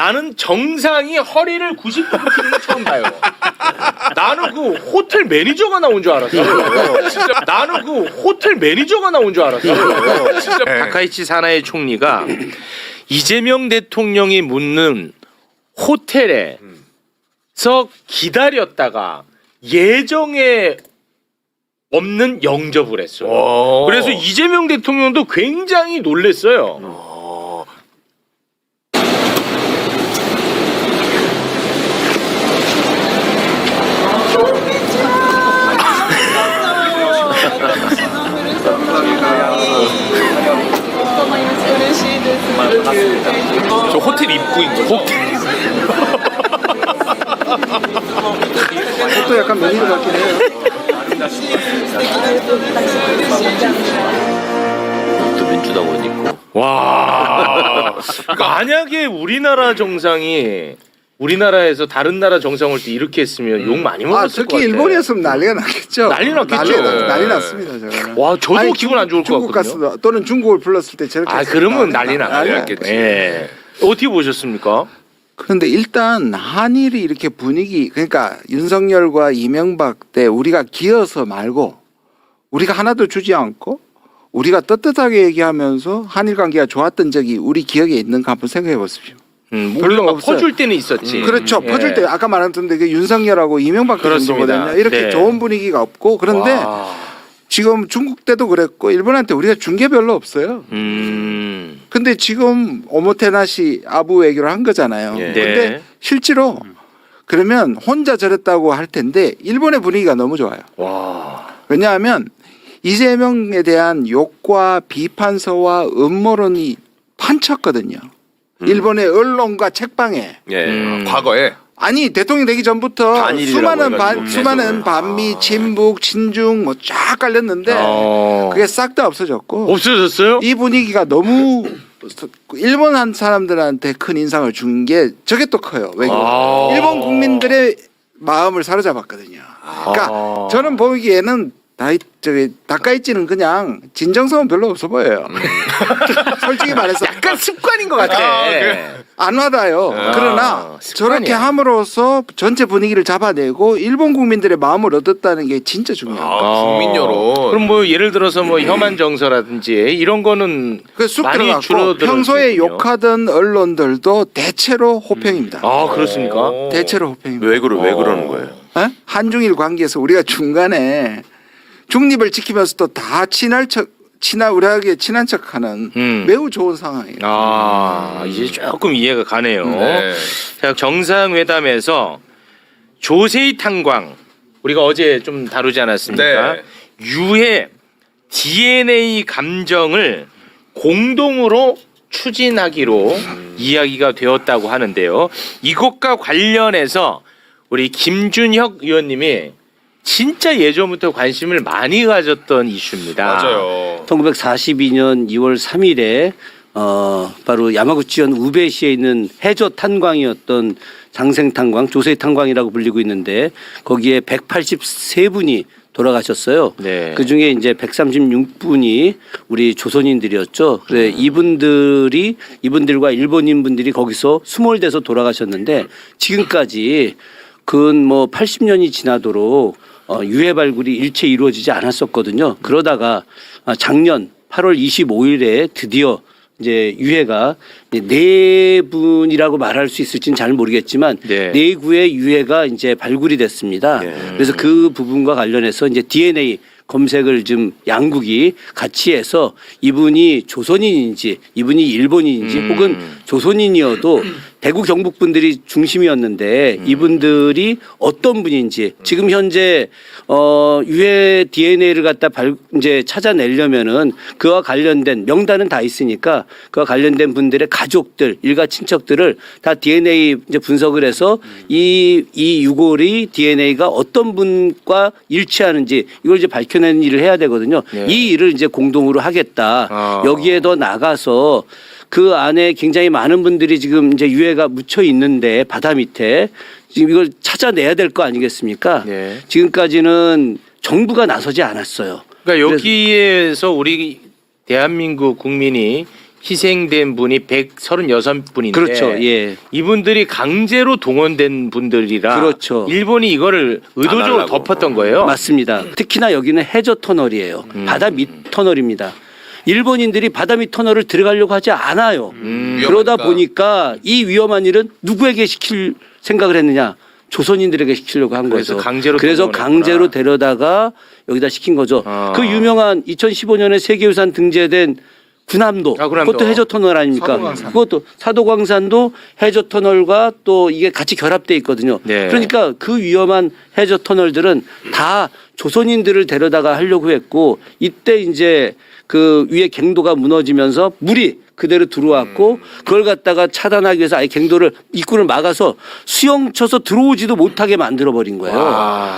나는 정상이 허리를 90도 굽히는 거 처음 봐요. 나는 그 호텔 매니저가 나온 줄 알았어요. 진짜 나는 그 호텔 매니저가 나온 줄 알았어요. 진짜 다카이치 사나이 총리가 이재명 대통령이 묻는 호텔에서 기다렸다가 예정에 없는 영접을 했어요. 그래서 이재명 대통령도 굉장히 놀랐어요. 저 호텔 입구인 거죠? 또 약간 메뉴 같긴 해요. 또 민주당 옷 입고. 와. 만약에 우리나라 정상이 우리나라에서 다른 나라 정상 올 때 이렇게 했으면 욕 많이 먹었을 것 특히 같아. 일본이었으면 난리가 났겠죠. 난리 났겠죠. 난리 났습니다. 저거는. 와, 저도 기분 안 좋을 것 중국 같거든요. 갔어 또는 중국을 불렀을 때 저렇게. 아, 그러면 난리 났겠지. 났겠지. 예. 어떻게 보셨습니까? 그런데 일단 한일이 이렇게 분위기 그러니까 윤석열과 이명박 때 우리가 기어서 말고 우리가 하나도 주지 않고 우리가 떳떳하게 얘기하면서 한일 관계가 좋았던 적이 우리 기억에 있는가 한번 생각해 보십시오. 물론 막 퍼줄 때는 있었지. 그렇죠. 퍼줄 때 아까 말했던 그 윤석열하고 이명박 정도거든요. 이렇게 네. 좋은 분위기가 없고 그런데 와. 지금 중국 때도 그랬고 일본한테 우리가 준 게 별로 없어요. 근데 지금 오모테나시 아부 외교를 한 거잖아요. 예. 근데 네. 실제로 그러면 혼자 저랬다고 할 텐데 일본의 분위기가 너무 좋아요. 와. 왜냐하면 이재명에 대한 욕과 비판서와 음모론이 판쳤거든요. 일본의 언론과 책방에. 예. 과거에 아니 대통령 되기 전부터 반일이라고 해가지고 수많은 반미, 친북, 친중 뭐 쫙 깔렸는데 그게 싹 다 없어졌고 없어졌어요? 이 분위기가 너무 일본 한 사람들한테 큰 인상을 준 게 저게 또 커요. 외교. 일본 국민들의 마음을 사로잡았거든요. 그러니까 저는 보기에는 다카이치는 그냥 진정성은 별로 없어 보여요. 솔직히 말해서 약간 습관인 것 같아. 안 와닿아요. 그러나 습관이야. 저렇게 함으로써 전체 분위기를 잡아내고 일본 국민들의 마음을 얻었다는 게 진짜 중요해요. 국민 여론. 그럼 뭐 예를 들어서 뭐 혐한 정서라든지 이런 거는 쑥 많이 들어갔고 줄어들었군요. 평소에 욕하던 언론들도 대체로 호평입니다. 아, 그렇습니까? 대체로 호평입니다. 왜 그러는 거예요? 어? 한중일 관계에서 우리가 중간에 중립을 지키면서 또 다 우리에게 친한 척하는 매우 좋은 상황이에요. 아, 이제 조금 이해가 가네요. 네. 자, 정상회담에서 조세희 탄광 우리가 어제 좀 다루지 않았습니까? 네. 유해 DNA 감정을 공동으로 추진하기로 이야기가 되었다고 하는데요. 이것과 관련해서 우리 김준혁 의원님이 진짜 예전부터 관심을 많이 가졌던 이슈입니다. 맞아요. 1942년 2월 3일에 바로 야마구치현 우베시에 있는 해저 탄광이었던 장생 탄광, 조세희 탄광이라고 불리고 있는데 거기에 183분이 돌아가셨어요. 네. 그 중에 이제 136분이 우리 조선인들이었죠. 그래 이분들과 일본인 분들이 거기서 수몰돼서 돌아가셨는데 지금까지 근 뭐 80년이 지나도록 유해 발굴이 일체 이루어지지 않았었거든요. 그러다가 작년 8월 25일에 드디어 이제 유해가 네 분이라고 말할 수 있을지는 잘 모르겠지만 네 구의 유해가 이제 발굴이 됐습니다. 그래서 그 부분과 관련해서 이제 DNA 검색을 좀 양국이 같이 해서 이분이 조선인인지 이분이 일본인인지 혹은 조선인이어도 대구 경북 분들이 중심이었는데 이분들이 어떤 분인지 지금 현재 유해 DNA를 갖다 이제 찾아내려면은 그와 관련된 명단은 다 있으니까 그와 관련된 분들의 가족들 일가 친척들을 다 DNA 이제 분석을 해서 이 유골이 DNA가 어떤 분과 일치하는지 이걸 이제 밝혀내는 일을 해야 되거든요. 이 일을 이제 공동으로 하겠다. 여기에 더 나가서 그 안에 굉장히 많은 분들이 지금 이제 유해가 묻혀 있는데 바다 밑에 지금 이걸 찾아내야 될 거 아니겠습니까? 지금까지는 정부가 나서지 않았어요. 그러니까 여기에서 우리 대한민국 국민이 희생된 분이 136분인데 그렇죠. 예. 이분들이 강제로 동원된 분들이라 그렇죠. 일본이 이거를 의도적으로 하려고. 덮었던 거예요. 맞습니다. 특히나 여기는 해저 터널이에요. 바다 밑 터널입니다. 일본인들이 바다 밑 터널을 들어가려고 하지 않아요. 그러다 위험하니까. 보니까 이 위험한 일은 누구에게 시킬 생각을 했느냐? 조선인들에게 시키려고 한 그래서 거죠. 강제로 그래서 동원했구나. 강제로 데려다가 여기다 시킨 거죠. 그 유명한 2015년에 세계유산 등재된 군함도, 군함도. 그것도 해저 터널 아닙니까? 사도광산. 그것도 사도광산도 해저 터널과 또 이게 같이 결합돼 있거든요. 네. 그러니까 그 위험한 해저 터널들은 다 조선인들을 데려다가 하려고 했고 이때 이제 그 위에 갱도가 무너지면서 물이 그대로 들어왔고 그걸 갖다가 차단하기 위해서 아예 갱도를 입구를 막아서 수영 쳐서 들어오지도 못하게 만들어 버린 거예요.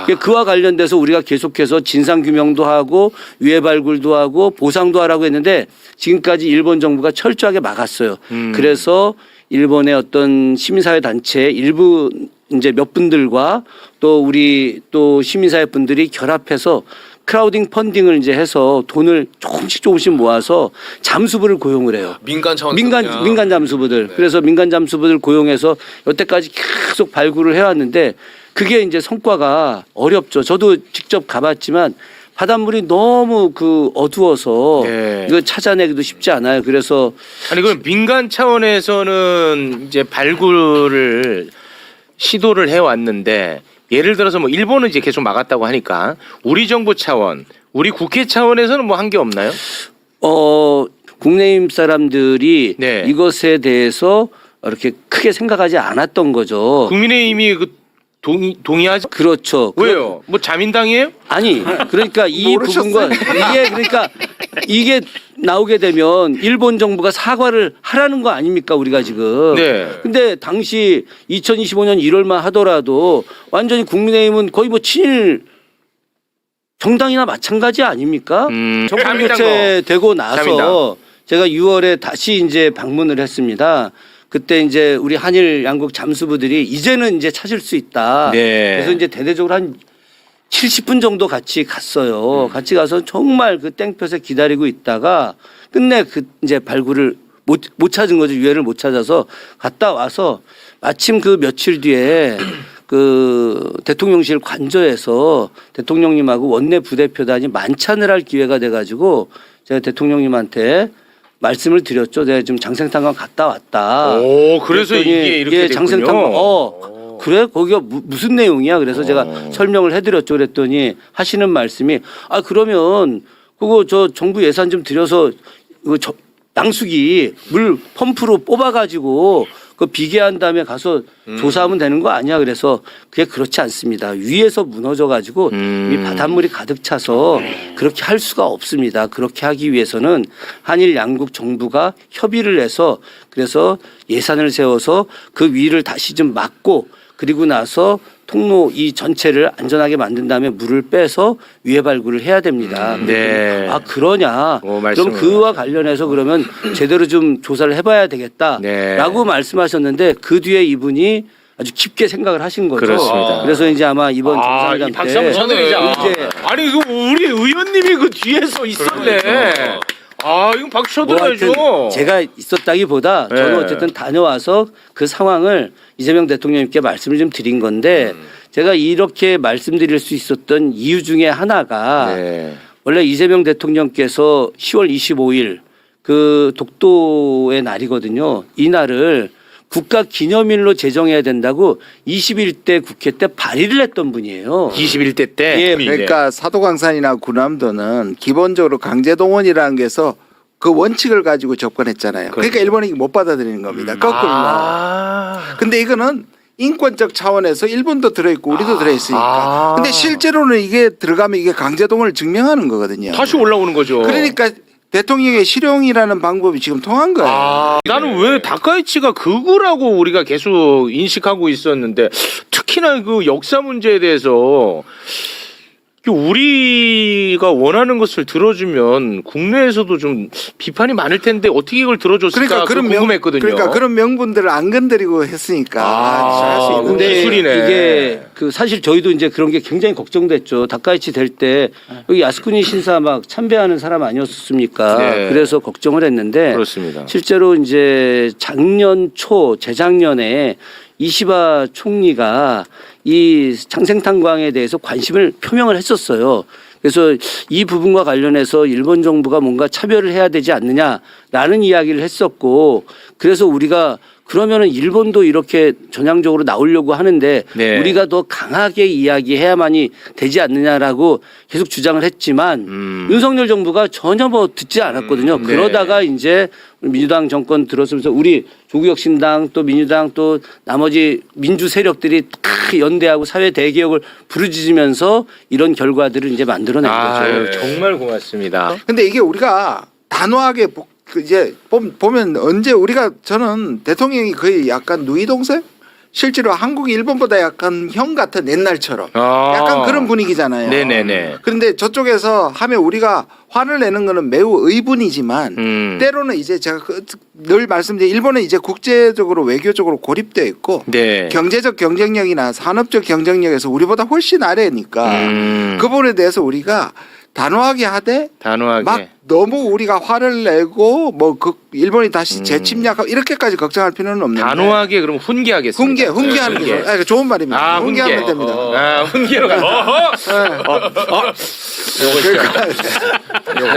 그러니까 그와 관련돼서 우리가 계속해서 진상 규명도 하고 유해 발굴도 하고 보상도 하라고 했는데 지금까지 일본 정부가 철저하게 막았어요. 그래서 일본의 어떤 시민사회 단체 일부 이제 몇 분들과 또 우리 또 시민사회 분들이 결합해서 크라우딩 펀딩을 이제 해서 돈을 조금씩 모아서 잠수부를 고용을 해요. 민간 차원 민간 잠수부들. 그래서 민간 잠수부들 고용해서 여태까지 계속 발굴을 해왔는데 그게 이제 성과가 어렵죠. 저도 직접 가봤지만 바닷물이 너무 그 어두워서 네. 이거 찾아내기도 쉽지 않아요. 그래서 아니 그럼 민간 차원에서는 이제 발굴을 시도를 해왔는데 예를 들어서 뭐 일본은 이제 계속 막았다고 하니까 우리 정부 차원, 우리 국회 차원에서는 뭐 한 게 없나요? 국내임 사람들이 네. 이것에 대해서 이렇게 크게 생각하지 않았던 거죠. 국민의힘이 그 동의하지? 그렇죠. 왜요? 뭐 자민당이에요? 아니 그러니까 이 모르셨어요? 부분과 이게 그러니까 이게 나오게 되면 일본 정부가 사과를 하라는 거 아닙니까 우리가 지금. 네. 근데 당시 2025년 1월만 하더라도 완전히 국민의힘은 거의 뭐 친일 정당이나 마찬가지 아닙니까? 정권 자민당도. 교체되고 나서 자민당. 제가 6월에 다시 이제 방문을 했습니다. 그때 이제 우리 한일 양국 잠수부들이 이제는 이제 찾을 수 있다. 네. 그래서 이제 대대적으로 한 70분 정도 같이 갔어요. 같이 가서 정말 그 땡볕에 기다리고 있다가 끝내 그 이제 발굴을 못 찾은 거죠. 유해를 못 찾아서 갔다 와서 마침 그 며칠 뒤에 그 대통령실 관저에서 대통령님하고 원내 부대표단이 만찬을 할 기회가 돼가지고 제가 대통령님한테 말씀을 드렸죠. 내가 지금 장생탄광 갔다 왔다. 오, 그래서 그랬더니 이게 이렇게 됐군요. 장생탄광 그래 거기가 무슨 내용이야? 그래서 제가 설명을 해드렸죠. 그랬더니 하시는 말씀이 그러면 그거 저 정부 예산 좀 들여서 이거 양수기 물 펌프로 뽑아가지고 그 비계한 다음에 가서 조사하면 되는 거 아니야? 그래서 그게 그렇지 않습니다. 위에서 무너져가지고 이 바닷물이 가득 차서 그렇게 할 수가 없습니다. 그렇게 하기 위해서는 한일 양국 정부가 협의를 해서 그래서 예산을 세워서 그 위를 다시 좀 막고 그리고 나서 통로 이 전체를 안전하게 만든 다음에 물을 빼서 위해 발굴을 해야 됩니다. 네. 그러냐? 그럼 말씀을. 그와 관련해서 그러면 제대로 좀 조사를 해봐야 되겠다라고 네. 말씀하셨는데 그 뒤에 이분이 아주 깊게 생각을 하신 거죠. 그렇습니다. 그래서 이제 아마 이번 이 정상회담 박수 한번 때 쳐드리자. 이제 아니 그 우리 의원님이 그 뒤에서 있었네. 이건 박수 뭐 쳐드려야죠. 하여튼 제가 있었다기보다 저는 네. 어쨌든 다녀와서 그 상황을 이재명 대통령님께 말씀을 좀 드린 건데 제가 이렇게 말씀드릴 수 있었던 이유 중에 하나가 네. 원래 이재명 대통령께서 10월 25일 그 독도의 날이거든요. 이 날을 국가 기념일로 제정해야 된다고 21대 국회 때 발의를 했던 분이에요. 21대 때. 예, 그러니까 사도광산이나 군함도는 기본적으로 강제동원이라는 게서 그 원칙을 가지고 접근했잖아요. 그러니까 일본이 못 받아들이는 겁니다. 거꾸로. 근데 이거는 인권적 차원에서 일본도 들어있고 우리도 들어있으니까. 근데 실제로는 이게 들어가면 이게 강제동원을 증명하는 거거든요. 다시 올라오는 거죠. 그러니까 대통령의 실용이라는 방법이 지금 통한 거예요. 나는 왜 다카이치가 극우라고 우리가 계속 인식하고 있었는데 특히나 그 역사 문제에 대해서 우리가 원하는 것을 들어주면 국내에서도 좀 비판이 많을 텐데 어떻게 이걸 들어줬을까 궁금했거든요. 그러니까 그런 명분들을 안 건드리고 했으니까 할 수 있는. 근데 기술이네. 이게 그 사실 저희도 이제 그런 게 굉장히 걱정됐죠. 다카이치 될 때 여기 야스쿠니 신사 막 참배하는 사람 아니었습니까? 네. 그래서 걱정을 했는데 그렇습니다. 실제로 이제 작년 초 재작년에 이시바 총리가 이 장생탄광에 대해서 관심을 표명을 했었어요. 그래서 이 부분과 관련해서 일본 정부가 뭔가 차별을 해야 되지 않느냐라는 이야기를 했었고, 그래서 우리가 그러면은 일본도 이렇게 전향적으로 나오려고 하는데 네. 우리가 더 강하게 이야기해야만이 되지 않느냐라고 계속 주장을 했지만 윤석열 정부가 전혀 뭐 듣지 않았거든요. 네. 그러다가 이제 민주당 정권 들어서면서 우리 조국혁신당 또 민주당 또 나머지 민주 세력들이 다 연대하고 사회 대개혁을 부르짖으면서 이런 결과들을 이제 만들어낸 거죠. 정말 고맙습니다. 근데 이게 우리가 단호하게 이제 보면 언제 우리가 저는 대통령이 거의 약간 누이 동생? 실제로 한국이 일본보다 약간 형 같은 옛날처럼 약간 그런 분위기잖아요. 네네네. 그런데 저쪽에서 하면 우리가 화를 내는 거는 매우 의분이지만 때로는 이제 제가 늘 말씀드린 일본은 이제 국제적으로 외교적으로 고립되어 있고 네. 경제적 경쟁력이나 산업적 경쟁력에서 우리보다 훨씬 아래니까 그 부분에 대해서 우리가 단호하게 하되 단호하게. 막 너무 우리가 화를 내고 뭐 그 일본이 다시 재침략하고 이렇게까지 걱정할 필요는 없는데 단호하게 그럼 훈계하겠습니다. 훈계하는 게 좋은 말입니다. 훈계하면 됩니다. 훈계로 가. 요거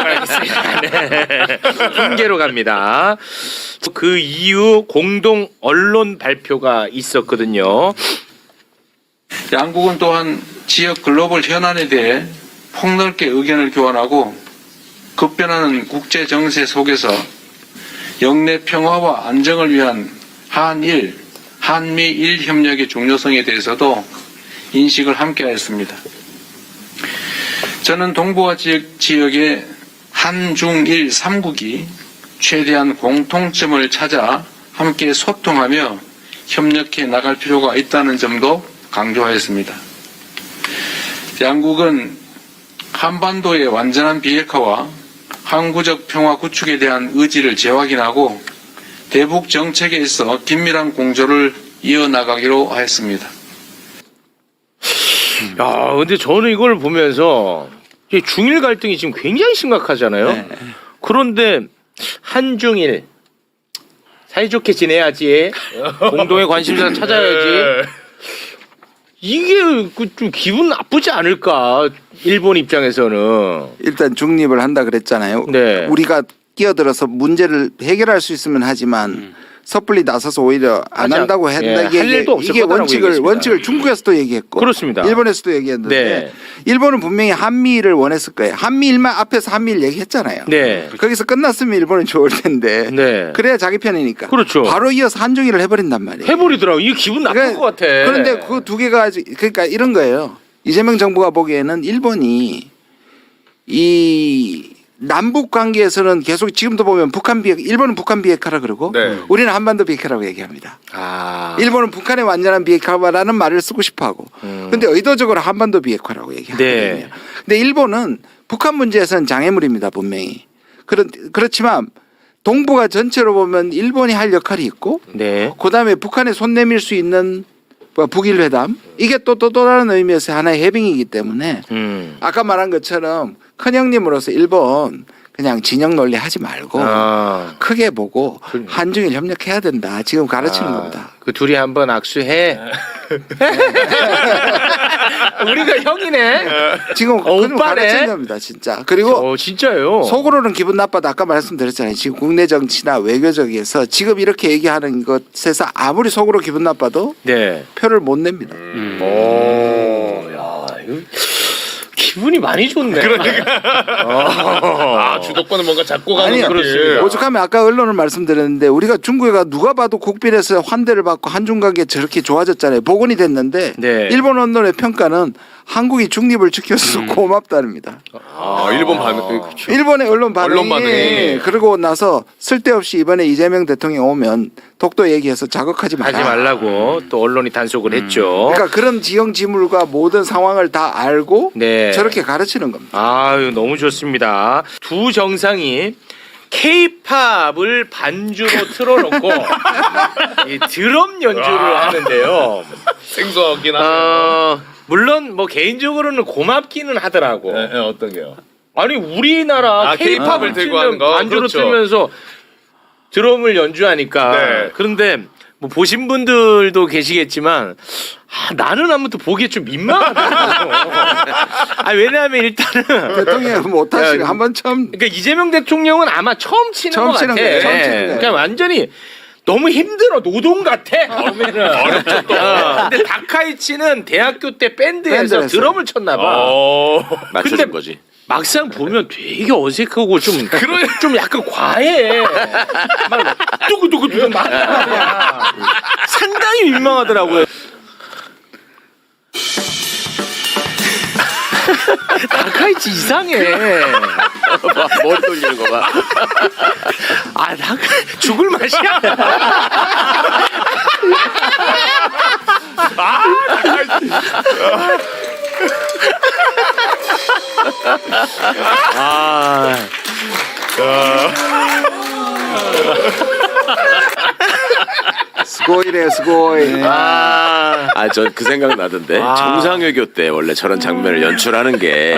알겠습니다. 네. 훈계로 갑니다. 그 이후 공동 언론 발표가 있었거든요. 양국은 또한 지역 글로벌 현안에 대해 폭넓게 의견을 교환하고 급변하는 국제 정세 속에서 영내 평화와 안정을 위한 한일, 한미일 협력의 중요성에 대해서도 인식을 함께하였습니다. 저는 동북아 지역의 한중일 3국이 최대한 공통점을 찾아 함께 소통하며 협력해 나갈 필요가 있다는 점도 강조하였습니다. 양국은 한반도의 완전한 비핵화와 항구적 평화 구축에 대한 의지를 재확인하고 대북 정책에 있어 긴밀한 공조를 이어나가기로 하였습니다. 야, 근데 저는 이걸 보면서 이게 중일 갈등이 지금 굉장히 심각하잖아요. 그런데 한중일 사이좋게 지내야지. 공동의 관심사 찾아야지. 이게 좀 기분 나쁘지 않을까? 일본 입장에서는. 일단 중립을 한다 그랬잖아요. 네. 우리가 끼어들어서 문제를 해결할 수 있으면 하지만 섣불리 나서서 오히려 안 하지 한다고 할 한다. 일도 없을 이게 거다라고 얘기했습니다. 원칙을 중국에서도 얘기했고 그렇습니다. 일본에서도 얘기했는데 네. 일본은 분명히 한미일을 원했을 거예요. 한미일만 앞에서 한미일 얘기했잖아요. 네. 거기서 끝났으면 일본은 좋을 텐데 네. 그래야 자기 편이니까. 그렇죠. 바로 이어서 한중일을 해버린단 말이에요. 해버리더라고. 이게 기분 나쁠 것 같아. 그런데 그 두 개가 그러니까 이런 거예요. 이재명 정부가 보기에는 일본이 이 남북 관계에서는 계속 지금도 보면 일본은 북한 비핵화라 그러고 네. 우리는 한반도 비핵화라고 얘기합니다. 아. 일본은 북한의 완전한 비핵화라는 말을 쓰고 싶어하고 근데 의도적으로 한반도 비핵화라고 얘기하거든요. 네. 근데 일본은 북한 문제에서는 장애물입니다. 분명히. 그렇지만 동북아 전체로 보면 일본이 할 역할이 있고 네. 그다음에 북한에 손 내밀 수 있는 북일 회담 이게 또 다른 의미에서 하나의 해빙이기 때문에 아까 말한 것처럼 큰형님으로서 일본 그냥 진영 논리 하지 말고 크게 보고 한중일 협력해야 된다. 지금 가르치는 겁니다. 그 둘이 한번 악수해. 우리가 형이네. 지금 그런 오빠네. 가르치는 겁니다. 진짜. 그리고 진짜요. 속으로는 기분 나빠도 아까 말씀드렸잖아요. 지금 국내 정치나 외교적에서 지금 이렇게 얘기하는 것에서 아무리 속으로 기분 나빠도 네. 표를 못 냅니다. 오, 야, 이거 기분이 많이 좋네. 아 주도권은 뭔가 잡고 가는 아니요. 그렇습니다. 오죽하면 아까 언론을 말씀드렸는데 우리가 중국에가 누가 봐도 국빈에서 환대를 받고 한중 관계 저렇게 좋아졌잖아요. 복원이 됐는데 네. 일본 언론의 평가는 한국이 중립을 지켜서 고맙다입니다. 아 일본 반응. 일본의 언론 반응이 그러고 나서 쓸데없이 이번에 이재명 대통령이 오면 독도 얘기해서 자극하지 마라. 하지 말라고 또 언론이 단속을 했죠. 그러니까 그런 지형지물과 모든 상황을 다 알고 네. 저렇게 가르치는 겁니다. 아유 너무 좋습니다. 두 정상이 K-팝을 반주로 틀어놓고 이 드럼 연주를 하는데요. 생소하긴 하네요. 물론 뭐 개인적으로는 고맙기는 하더라고. 네, 어떤 게요? 아니 우리나라 아, K-팝을 K-팝을 들고 하는 틀면 거? 반주로 그렇죠. 틀면서 드럼을 연주하니까 네. 그런데 뭐 보신 분들도 계시겠지만 나는 아무튼 보기에 좀 민망하더라고. 왜냐하면 일단은 대통령이 못하시고 한번 처음 그러니까 이재명 대통령은 아마 처음 치는 처음 것 치는 같아. 거예요. 처음 치는 거예요. 그러니까 완전히 너무 힘들어 노동 같아. 그러면은 어렵죠 또. 근데 다카이치는 대학교 때 밴드에서 밴드를 했어요. 드럼을 쳤나 봐. 맞춰준 근데 거지. 막상 보면 되게 어색하고 좀 약간 과해. 막 두구두구두구 막 말이야. 상당히 민망하더라고요. 다카이치 이상해. 머리 돌리는 거 봐. 나 죽을 맛이야. 스고이래요 스고이. 전 그 생각 나던데. 정상외교 때 원래 저런 장면을 연출하는 게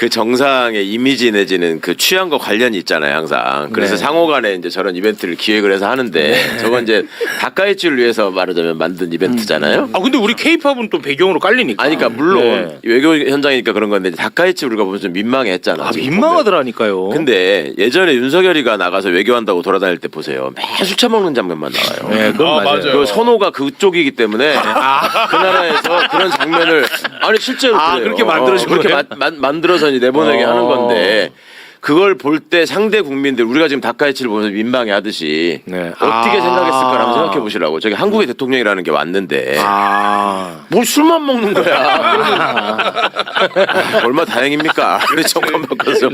그 정상의 이미지 내지는 그 취향과 관련이 있잖아요, 항상. 그래서 상호간에 이제 저런 이벤트를 기획을 해서 하는데 저건 이제 다카이치를 위해서 말하자면 만든 이벤트잖아요. 근데 우리 K-팝은 또 배경으로 깔리니까. 그러니까 물론 외교 현장이니까 그런 건데 다카이치 우리가 보면 좀 민망했잖아. 지금 민망하더라니까요. 근데 예전에 윤석열이가 나가서 외교한다고 돌아다닐 때 보세요. 매일 술 처먹는 장면만 나와요. 네, 그건 맞아요. 그 선호가 그쪽이기 때문에 그 나라에서 그런 장면을 실제로 그래요. 그렇게 만들어진 그렇게 거예요? 만들어서 이제 내보내게 하는 건데 그걸 볼 때 상대 국민들 우리가 지금 다카이치를 보면서 민망해 하듯이 네. 어떻게 생각했을까 한번 생각해 보시라고. 저기 한국의 대통령이라는 게 왔는데 뭘 술만 먹는 거야. 얼마 다행입니까? 그래 정권 바꿔서.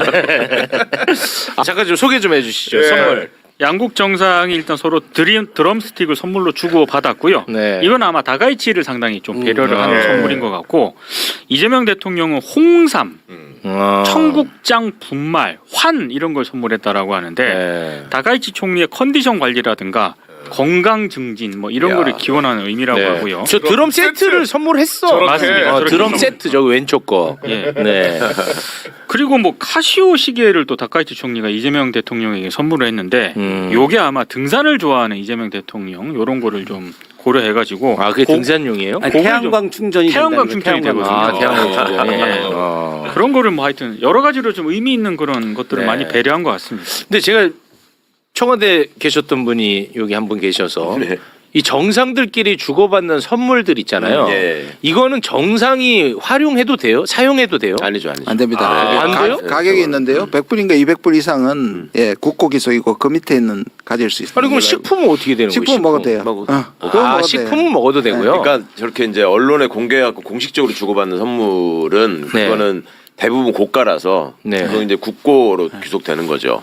잠깐 좀 소개 좀 해주시죠. 선물. 양국 정상이 일단 서로 드럼 스틱을 선물로 주고 받았고요. 네. 이건 아마 다가이치를 상당히 좀 배려를 하는 선물인 것 같고 이재명 대통령은 홍삼, 청국장 분말, 환 이런 걸 선물했다라고 하는데 네. 다가이치 총리의 컨디션 관리라든가 건강 증진 뭐 이런 거를 기원하는 의미라고 하고요. 저 드럼 세트를 선물했어. 맞습니다. 드럼 세트 저거 왼쪽 거. 예. 네. 그리고 뭐 카시오 시계를 또 다카이치 총리가 이재명 대통령에게 선물을 했는데 요게 아마 등산을 좋아하는 이재명 대통령 요런 거를 좀 고려해가지고 그게 등산용이에요? 아니, 태양광 충전이 태양광 된다는 충전이 거예요. 되거든요. 태양광 충전이. 예. 그런 거를 뭐 하여튼 여러 가지로 좀 의미 있는 그런 것들을 네. 많이 배려한 것 같습니다. 근데 제가 청와대 계셨던 분이 여기 한 분 계셔서 이 정상들끼리 주고받는 선물들 있잖아요. 이거는 정상이 활용해도 돼요? 사용해도 돼요? 아니죠. 안 됩니다. 안 돼요? 가격이 있는데요. 100불인가 200불 이상은 국고기소이고 그 밑에 있는 가질 수 있습니다. 아니 그럼 식품은 어떻게 되는 거예요? 식품 먹어도 돼요. 먹어도 그건 먹어도 식품은 돼요. 먹어도 되고요. 그러니까 저렇게 이제 언론에 공개하고 공식적으로 주고받는 선물은 네. 그거는 대부분 고가라서 네. 그건 이제 국고로 귀속되는 거죠.